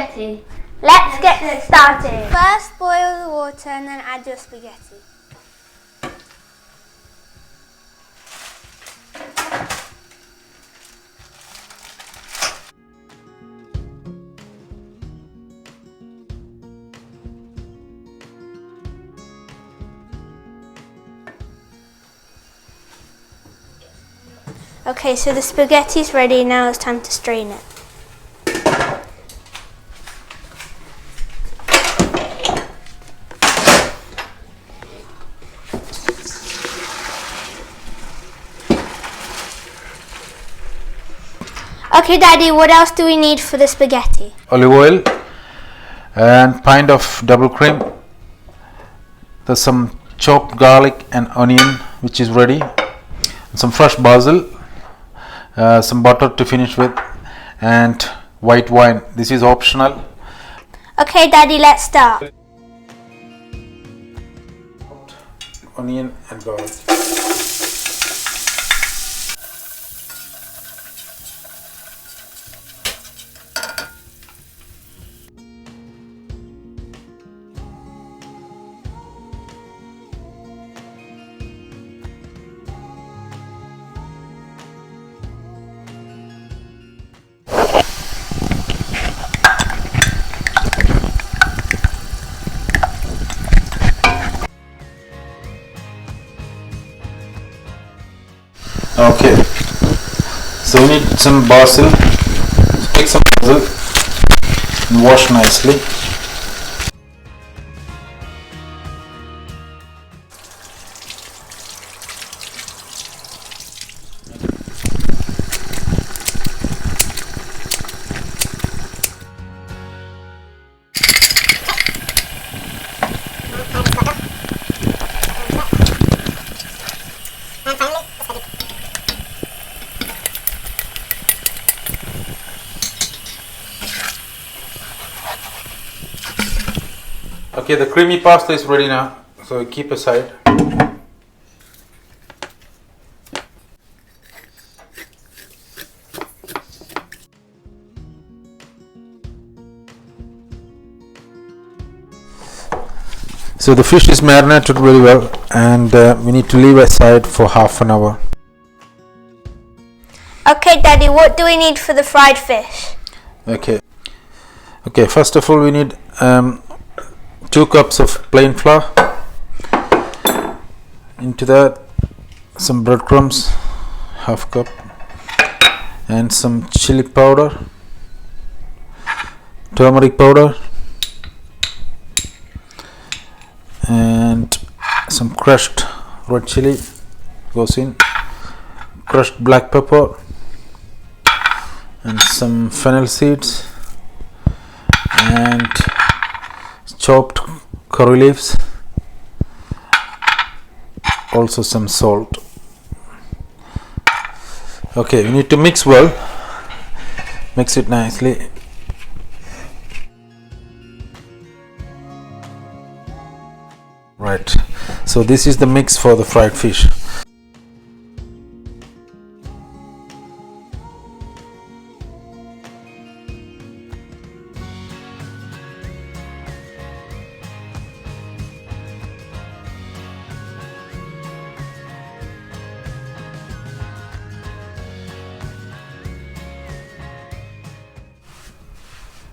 spaghetti. Let's get started. First boil the water and then add your spaghetti. Okay, so the spaghetti's ready, now it's time to strain it. Okay, Daddy, what else do we need for the spaghetti? Olive oil and pint of double cream. There's some chopped garlic and onion which is ready. Some fresh basil. Some butter to finish with, and white wine. This is optional. Okay, Daddy, let's start. Onion and garlic. Okay, so we need some basil. So take some basil and wash nicely. Okay, the creamy pasta is ready now, so keep aside. So the fish is marinated very well, and we need to leave aside for half an hour. Okay, Daddy, what do we need for the fried fish? Okay, first of all we need 2 cups of plain flour. Into that some breadcrumbs, half cup, and some chili powder, turmeric powder, and some crushed red chili goes in, crushed black pepper, and some fennel seeds, and chopped curry leaves, also some salt. Okay, we need to mix well, mix it nicely. Right, so this is the mix for the fried fish.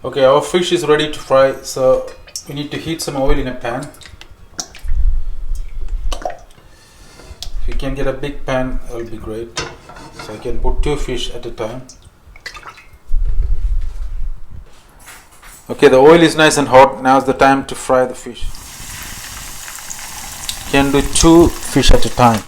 Okay, our fish is ready to fry, so we need to heat some oil in a pan. If you can get a big pan, that will be great. So I can put 2 fish at a time. Okay, the oil is nice and hot. Now is the time to fry the fish. You can do 2 fish at a time.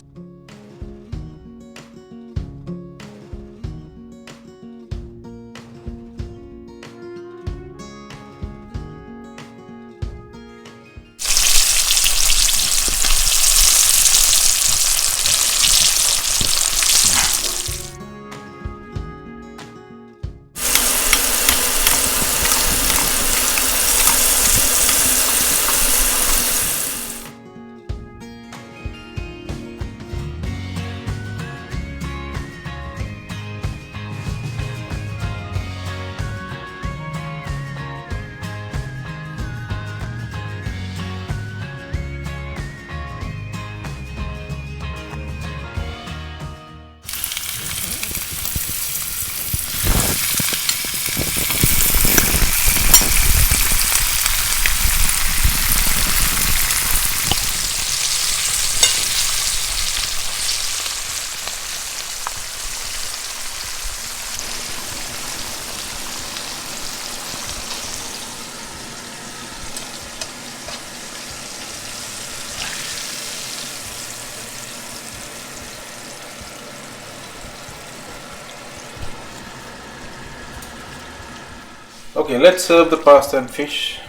Okay, let's serve the pasta and fish.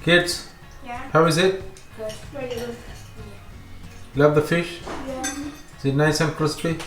Kids, Yeah. how is it? Good. Very good. Love the fish? Yeah. Is it nice and crispy?